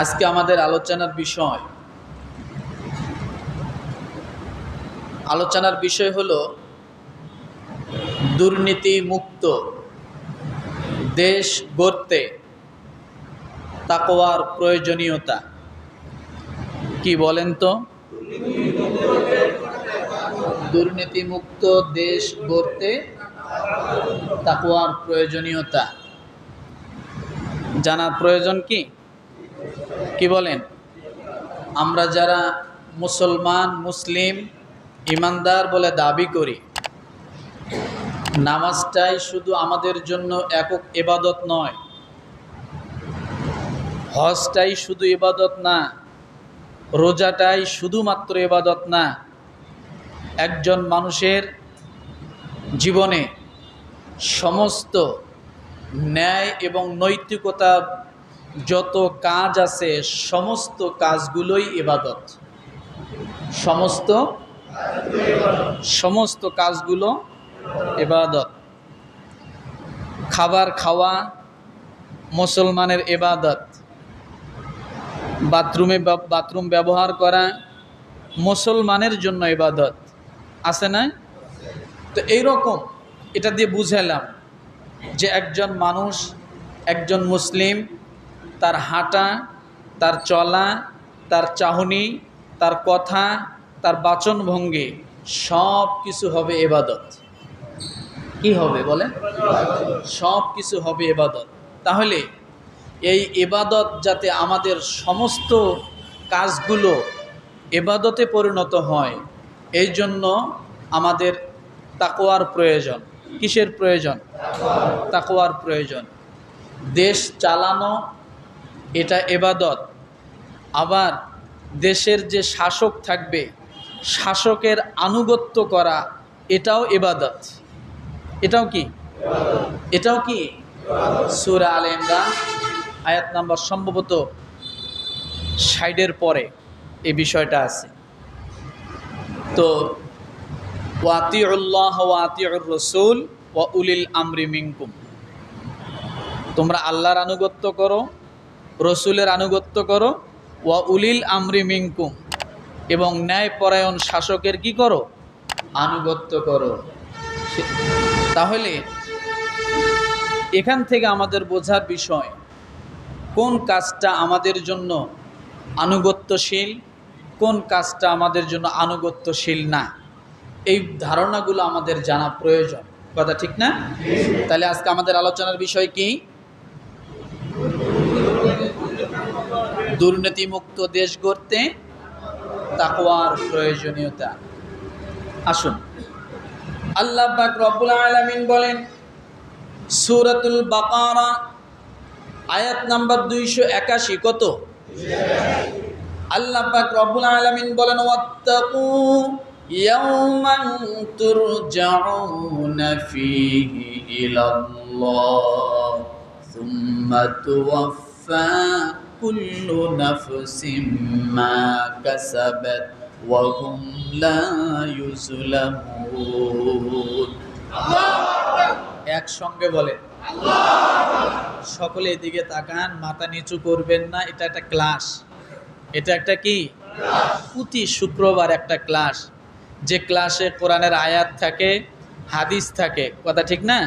আজকে আমাদের আলোচনার বিষয় হলো দুর্নীতি মুক্ত দেশ গড়তে তাকওয়ার প্রয়োজনীয়তা। কি বলেন তো? দুর্নীতি মুক্ত দেশ গড়তে তাকওয়ার প্রয়োজনীয়তা জানার প্রয়োজন কি? কি বলেন? আমরা যারা মুসলিম ইমানদার বলে দাবি করি, নামাজটাই শুধু আমাদের জন্য একক ইবাদত নয়, হজটাই শুধু ইবাদত না, রোজাটাই শুধুমাত্র ইবাদত না। একজন মানুষের জীবনে সমস্ত ন্যায় এবং নৈতিকতা যত কাজ আছে সমস্ত কাজগুলোই ইবাদত। সমস্ত কাজগুলো ইবাদত। খাবার খাওয়া মুসলমানের ইবাদত, বাথরুম ব্যবহার করা মুসলমানের জন্য ইবাদত, আছে না? তো এইরকম এটা দিয়ে বুঝালাম যে একজন মানুষ, একজন মুসলিম, তার হাঁটা, তার চলা, তার চাহনি, তার কথা, তার বাচনভঙ্গি সব কিছু হবে ইবাদত। কি হবে বলেন? সব কিছু হবে ইবাদত। তাহলে এই ইবাদত যাতে আমাদের সমস্ত কাজগুলো ইবাদতে পরিণত হয়, এই জন্য আমাদের তাকওয়ার প্রয়োজন। কিসের প্রয়োজন? তাকওয়ার প্রয়োজন। দেশ চালানো এটা ইবাদত। আবার দেশের যে শাসক থাকবে, শাসকের আনুগত্য করা এটাও ইবাদত। এটাও কি? এটাও কি? সূরা আলে ইমরান আয়াত নাম্বার সম্ভবত 60-এর পরে এই বিষয়টা আছে। তো ওয়াতিউল্লাহ ওয়া আতিউর রাসূল ওয়া উলিল আমরি মিনকুম, তোমরা আল্লাহর আনুগত্য করো, রসুলের আনুগত্য করো, ওয়া উলিল আমরি মিনকুম, এবং ন্যায়পরায়ণ শাসকের কি করো? আনুগত্য করো। তাহলে এখান থেকে আমাদের বোঝার বিষয় কোন কাজটা আমাদের জন্য আনুগত্যশীল, কোন কাজটা আমাদের জন্য আনুগত্যশীল না, এই ধারণাগুলো আমাদের জানা প্রয়োজন। কথা ঠিক না? তাহলে আজকে আমাদের আলোচনার বিষয় কি? দুর্নীতিমুক্ত দেশ গড়তে তাকওয়ার প্রয়োজনীয়তা। আসুন, আল্লাহ পাক রব্বুল আলামিন বলেন সূরাতুল বাকারা আয়াত নাম্বার 281। কত? আল্লাহ পাক রব্বুল আলামিন বলেন ওয়াত্তাকু ইয়াওমান তুরজাউনা ফীহি ইলাল্লাহ সুম্মা তুওয়াফফা কুল্লু নাফসিম মা কাসাবাত ওয়া হুম লা ইউজলামুন। একসঙ্গে বলেন সকলে এদিকে তাকান, মাথা নিচু করবেন না। এটা একটা ক্লাস। এটা একটা কি? প্রতি শুক্রবার একটা ক্লাস, যে ক্লাসে কোরআনের আয়াত থাকে, হাদিস থাকে। কথা ঠিক না?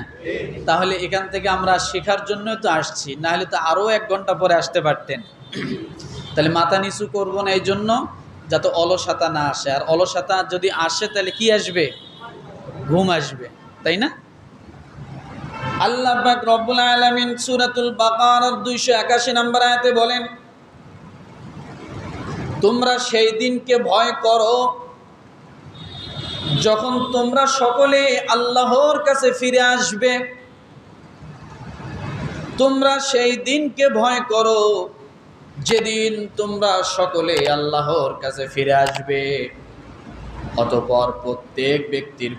তাহলে এখান থেকে আমরা শেখার জন্য তো আসছি, না হলে তো আরও 1 ঘন্টা পরে আসতে পারতেন। তাহলে মাথা নিচু করবো না, এই জন্য যাতে অলসতা না আসে। আর অলসতা যদি আসে তাহলে কি আসবে? ঘুম আসবে, তাই না? আল্লাহ পাক রব্বুল আলামিন সূরাতুল বাকারার 281 নম্বর আয়াতে বলেন তোমরা সেই দিনকে ভয় করো যখন তোমরা সকলে আল্লাহর কাছে ফিরে আসবে। তোমরা সেই দিনকে ভয় করো যেদিন তোমরা সকলে আল্লাহর কাছে ফিরে আসবে। অতঃপর প্রত্যেক ব্যক্তির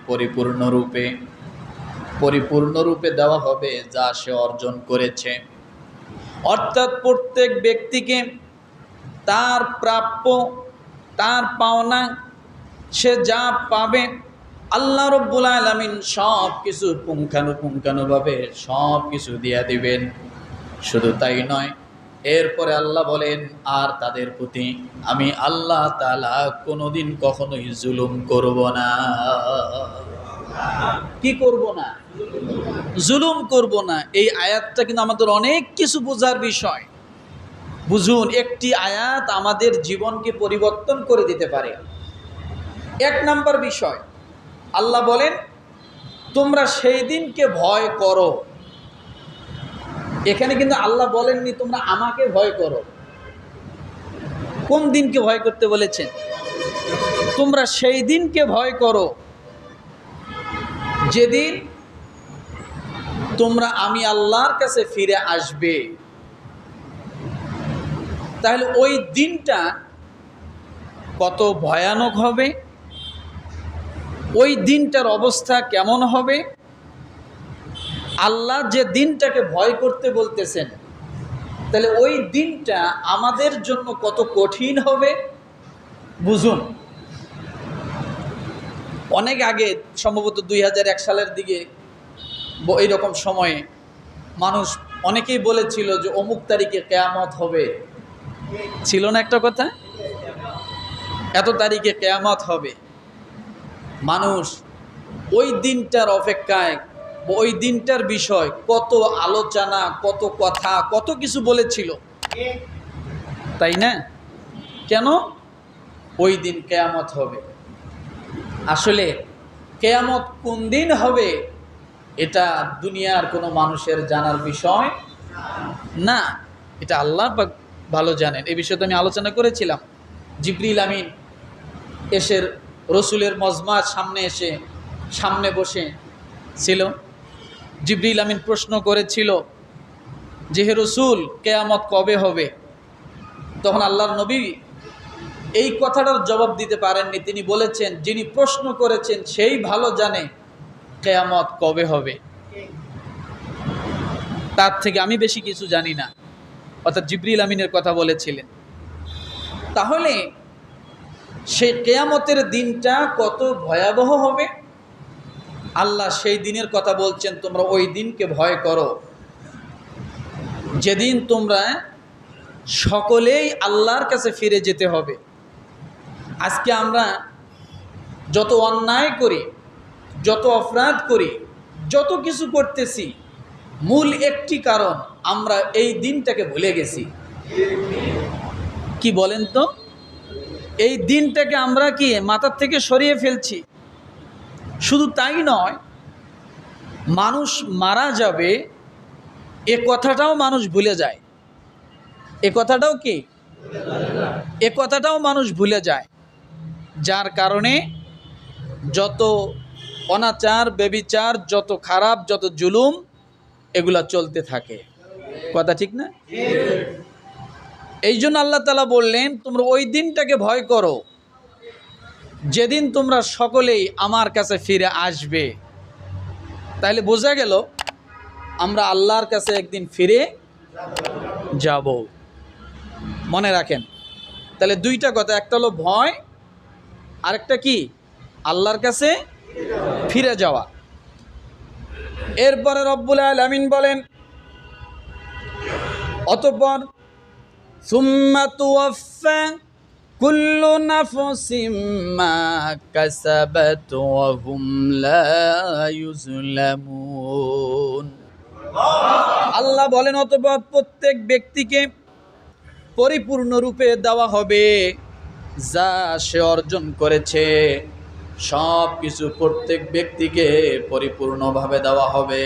পরিপূর্ণরূপে দেওয়া হবে যা সে অর্জন করেছে। অর্থাৎ প্রত্যেক ব্যক্তিকে তার প্রাপ্য, তার পাওনা, সে যা পাবে আল্লাহ রব্বুল আলামিন সব কিছু পুঙ্খানুপুঙ্খানুভাবে সব কিছু দিয়ে দিবেন। শুধু তাই নয়, এরপরে আল্লাহ বলেন, আর তাদের প্রতি আমি আল্লাহ তাআলা কোনোদিন কখনোই জুলুম করব না। কি করব না? জুলুম করব না। এই আয়াতটা কিন্তু আমাদের অনেক কিছু বোঝার বিষয়। বুঝুন, একটি আয়াত আমাদের জীবনকে পরিবর্তন করে দিতে পারে। এক নাম্বার বিষয়, আল্লাহ বলেন তোমরা সেই দিনকে ভয় করো। এখানে কিন্তু আল্লাহ বলেননি তোমরা আমাকে ভয় করো। কোন দিনকে ভয় করতে বলেছেন? তোমরা সেই দিনকে ভয় করো যেদিন তোমরা আমি আল্লাহর কাছে ফিরে আসবে। তাহলে ওই দিনটা কত ভয়ানক হবে, ওই দিনটার অবস্থা কেমন হবে, আল্লাহ যে দিনটাকে ভয় করতে বলতেছেন, তাহলে ওই দিনটা আমাদের জন্য কত কঠিন হবে বুঝুন। অনেক আগে, সম্ভবত 2001 সালের দিকে এইরকম সময়ে মানুষ অনেকেই বলেছিল যে অমুক তারিখে কিয়ামত হবে। ছিল না একটা কথা? এত তারিখে কিয়ামত হবে। মানুষ ওই দিনটার অপেক্ষায়, ওই দিনটার বিষয় কত আলোচনা, কত কথা, কত কিছু বলেছিল, তাই না? কেন? ওই দিন কিয়ামত হবে। আসলে কিয়ামত কোন দিন হবে এটা দুনিয়ার কোনো মানুষের জানার বিষয় না, এটা আল্লাহ পাক ভালো জানেন। এই বিষয়ে তো আমি আলোচনা করেছিলাম। জিবরিল আমিন এসে রসুলের মজমার সামনে এসে সামনে বসে ছিল। জিবরিল আমিন প্রশ্ন করেছিল যে হে রসুল, কিয়ামত কবে হবে? তখন আল্লাহর নবী এই কথাটার জবাব দিতে পারেননি। তিনি বলেছেন যিনি প্রশ্ন করেছেন সেই ভালো জানে কিয়ামত কবে হবে, তার থেকে আমি বেশি কিছু জানি না। অর্থাৎ জিবরিল আমিনের কথা বলেছিলেন। তাহলে সেই কিয়ামতের দিনটা কত ভয়াবহ হবে, আল্লাহ সেই দিনের কথা বলছেন তোমরা ওই দিনকে ভয় করো যেদিন তোমরা সকলেই আল্লাহর কাছে ফিরে যেতে হবে। আজকে আমরা যত অন্যায় করি, যত অপরাধ করি, যত কিছু করতেছি, মূল একটি কারণ আমরা এই দিনটাকে ভুলে গেছি। কি বলেন তো? এই দিনটাকে আমরা কি মাথার থেকে সরিয়ে ফেলছি। শুধু তাই নয়, মানুষ মারা যাবে এ কথাটাও মানুষ ভুলে যায়। এ কথাটাও কি? এ কথাটাও মানুষ ভুলে যায়, যার কারণে যত অনাচার, বেবিচার, যত খারাপ, যত জুলুম এগুলা চলতে থাকে। কথা ঠিক না? এই জন্য আল্লাহ তাআলা বললেন তোমরা ওই দিনটাকে ভয় করো যেদিন তোমরা সকলেই আমার কাছে ফিরে আসবে। তাহলে বোঝা গেল আমরা আল্লাহর কাছে একদিন ফিরে যাব। মনে রাখেন, তাহলে দুইটা কথা, একটা হলো ভয়, আরেকটা কি? আল্লাহর কাছে ফিরে যাওয়া। এরপরে রব্বুল আলামিন বলেন অতঃপর সুম্মা তুওয়াফা কুল্লু নাফসিম মা কাসাবাত ওয়া হুম লা ইউজলামুন। আল্লাহ বলেন অতঃপর প্রত্যেক ব্যক্তিকে পরিপূর্ণরূপে দেওয়া হবে যা সে অর্জন করেছে। সব কিছু প্রত্যেক ব্যক্তিকে পরিপূর্ণভাবে দেওয়া হবে।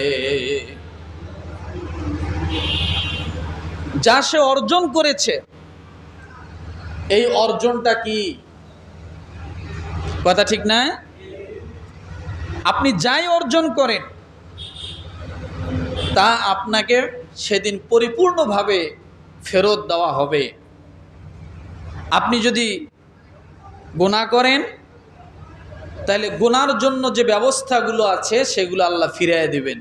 যা সে অর্জন করেছে, এই অর্জনটা কি? কথা ঠিক না? আপনি যাই অর্জন করেন তা আপনাকে সেদিন পরিপূর্ণভাবে ফেরত দেওয়া হবে। আপনি যদি গুনাহ করেন তাহলে গুনার জন্য যে ব্যবস্থাগুলো আছে সেগুলো আল্লাহ ফিরিয়ে দিবেন।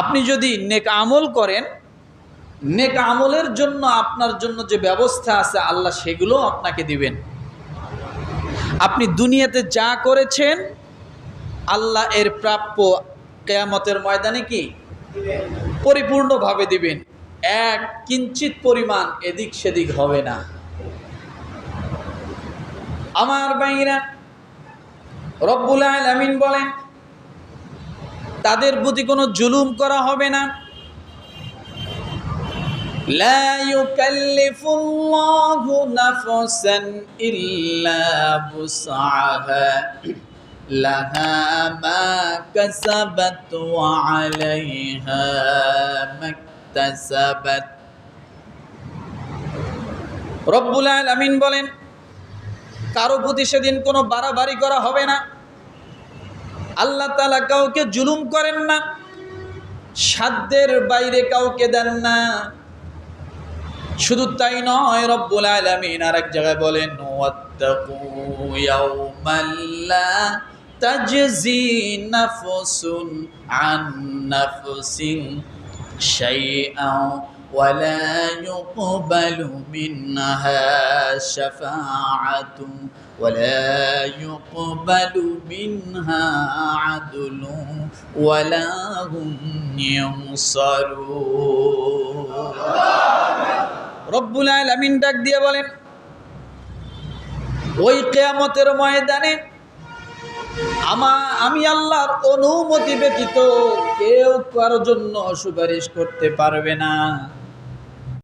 আপনি যদি নেক আমল করেন, নেক আমলের জন্য আপনার জন্য যে ব্যবস্থা আছে আল্লাহ সেগুলো আপনাকে দিবেন। আপনি দুনিয়াতে যা করেছেন আল্লাহ এর প্রাপ্য কিয়ামতের ময়দানে কি পরিপূর্ণভাবে দিবেন। এক কিঞ্চিত পরিমাণ এদিক সেদিক হবে না। আমার ভাইরা, রব্বুল আলামিন বলেন তাদের প্রতি কোনো জুলুম করা হবে না। লা ইউকাল্লিফুল্লাহু নাফসান ইল্লা বুসআহা লাহা মা কাসাবাত ওয়া আলাইহা মাকতাসাবাত। রব্বুল আলামিন বলেন কারো প্রতি সেদিন কোনো বাড়াবাড়ি করা হবে না। আল্লাহ তাআলা কাউকে জুলুম করেন না, সাধ্যের বাইরে কাউকে দেন না। শুধু তাই নয়, রব্বুল আলামিন আরেক জায়গায় বলেন ওয়াত্তাকু ইয়াওমান লা তাজজি নাফসুন আন নাফসিন শাইআন ওয়া লা ইউকবালু মিনহা শাফাআতুন ওয়া লা ইউকবালু মিনহা আদলুন ওয়া লা হুম ইউনসারুন। রব্বুল আলামিন ডাক দিয়ে বলেন ওই কিয়ামতের ময়দানে আমি আল্লাহর অনুমতি ব্যতীত কেউ কারোর জন্য সুপারিশ করতে পারবে না।